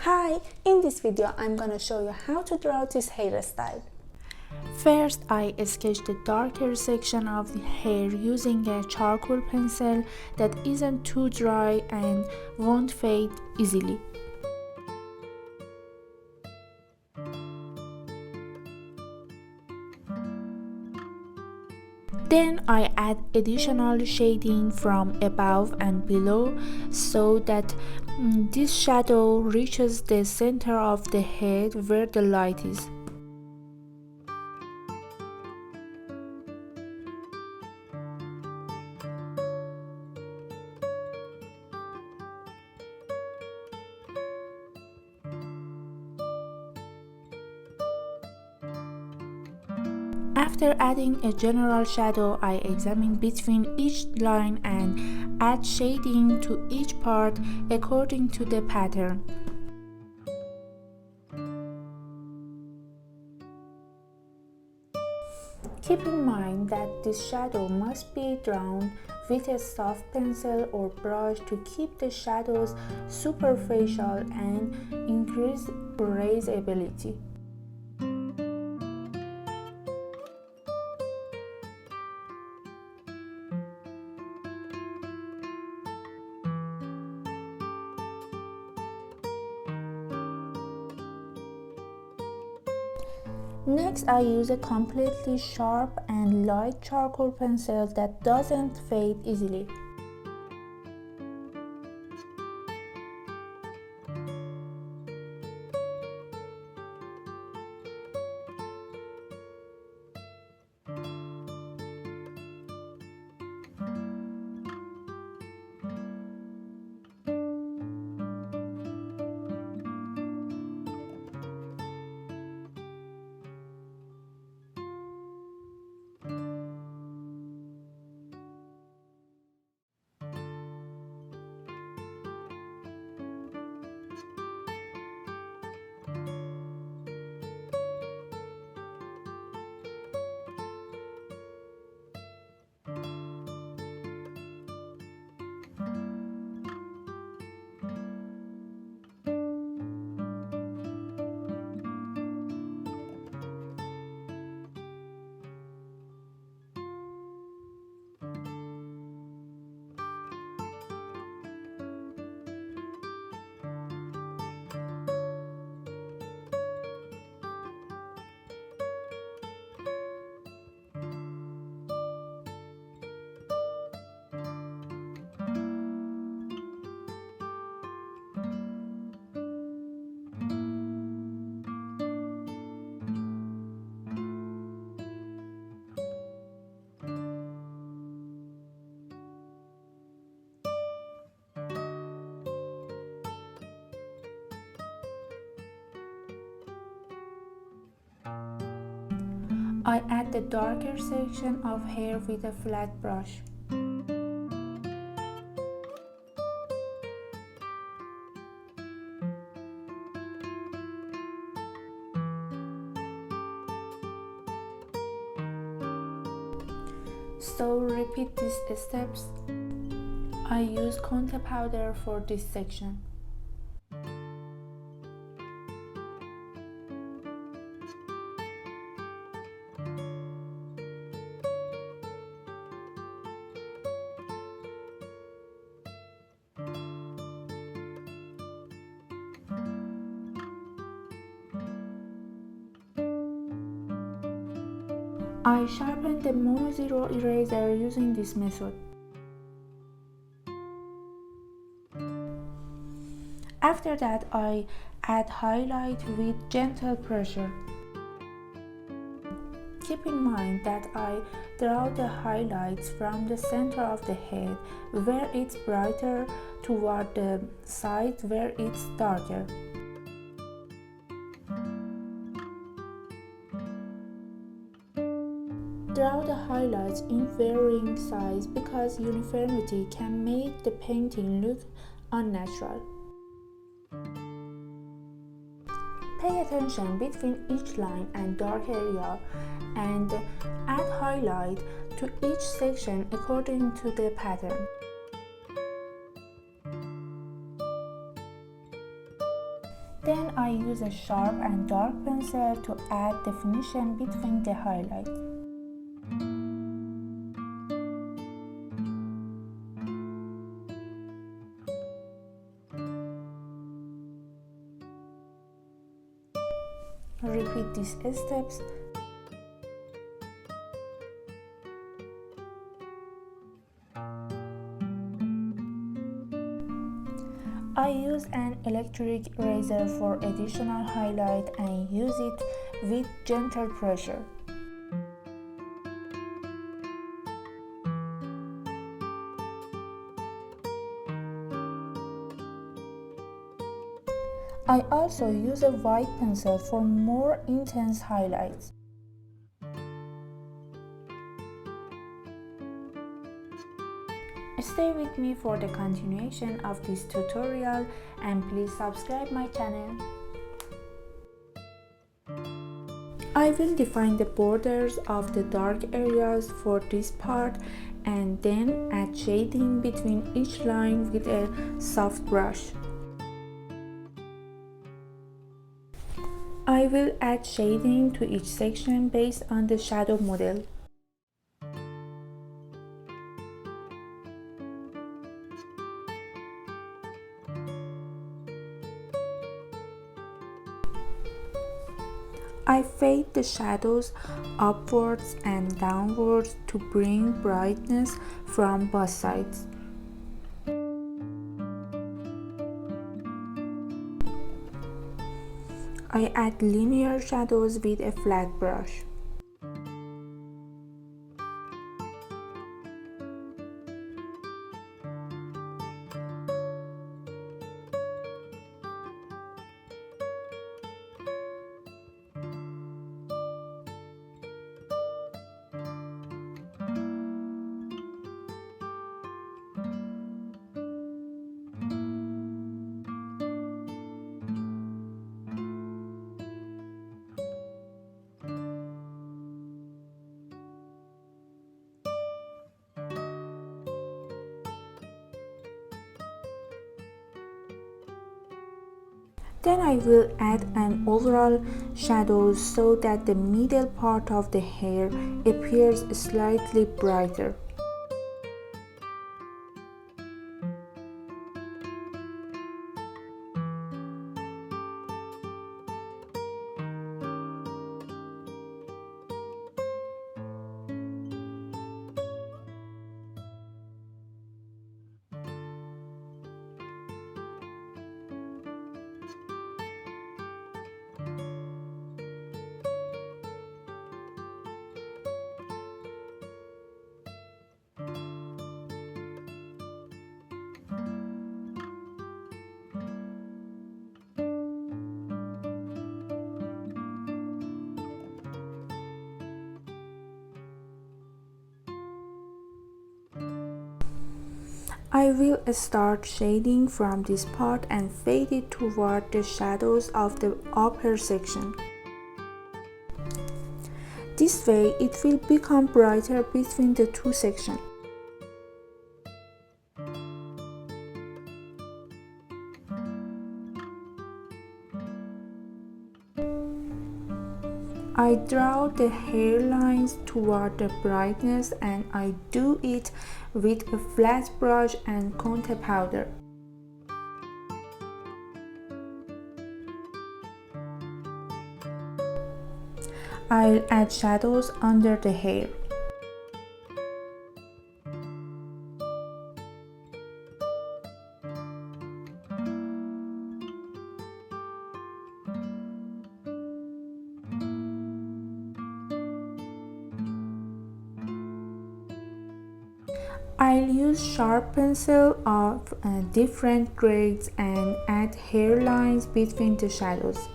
Hi, in this video I'm gonna show you how to draw this hairstyle. First, I sketched the darker section of the hair using a charcoal pencil that isn't too dry and won't fade easily. Then I add additional shading from above and below so that this shadow reaches the center of the head where the light is. After adding a general shadow, I examine between each line and add shading to each part according to the pattern. Keep in mind that this shadow must be drawn with a soft pencil or brush to keep the shadows superficial and increase erasability. Next, I use a completely sharp and light charcoal pencil that doesn't fade easily. I add the darker section of hair with a flat brush. So repeat these steps. I use Conte powder for this section. I sharpened the Mono Zero eraser using this method. After that, I add highlight with gentle pressure. Keep in mind that I draw the highlights from the center of the head where it's brighter toward the side where it's darker. Draw the highlights in varying size because uniformity can make the painting look unnatural. Pay attention between each line and dark area and add highlight to each section according to the pattern. Then I use a sharp and dark pencil to add definition between the highlights. Repeat these steps. I use an electric eraser for additional highlight and use it with gentle pressure. I also use a white pencil for more intense highlights. Stay with me for the continuation of this tutorial and please subscribe my channel. I will define the borders of the dark areas for this part and then add shading between each line with a soft brush. I will add shading to each section based on the shadow model. I fade the shadows upwards and downwards to bring brightness from both sides. I add linear shadows with a flat brush. Then I will add an overall shadow so that the middle part of the hair appears slightly brighter. I will start shading from this part and fade it toward the shadows of the upper section. This way it will become brighter between the two sections. I draw the hairlines toward the brightness and I do it with a flat brush and conte powder. I'll add shadows under the hair. I'll use sharp pencil of different grades and add hairlines between the shadows.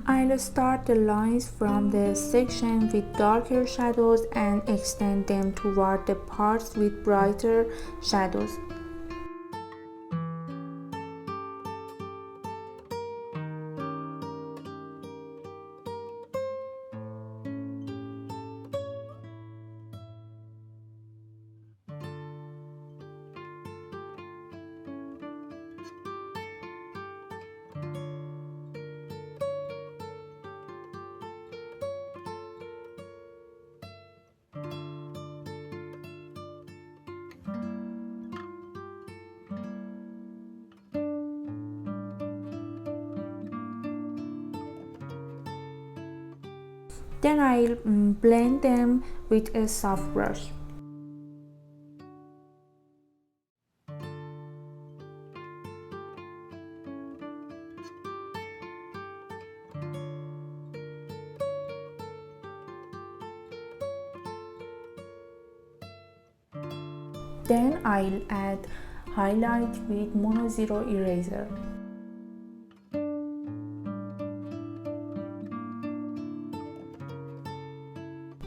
I'll start the lines from the section with darker shadows and extend them toward the parts with brighter shadows. Then I'll blend them with a soft brush. Then I'll add highlight with Mono Zero eraser.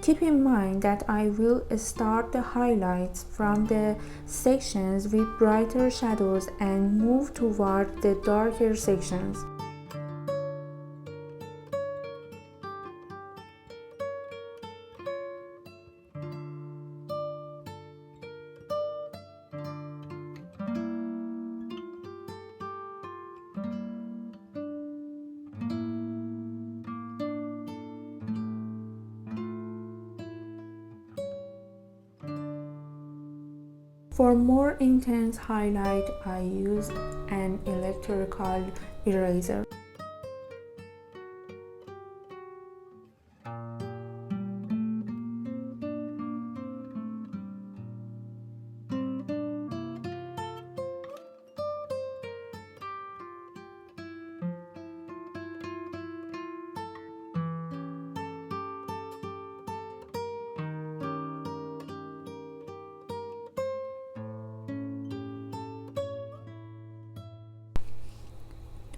Keep in mind that I will start the highlights from the sections with brighter shadows and move toward the darker sections. For more intense highlight, I use an electrical eraser.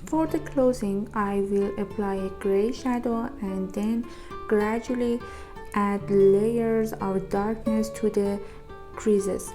For the closing, I will apply a gray shadow and then gradually add layers of darkness to the creases.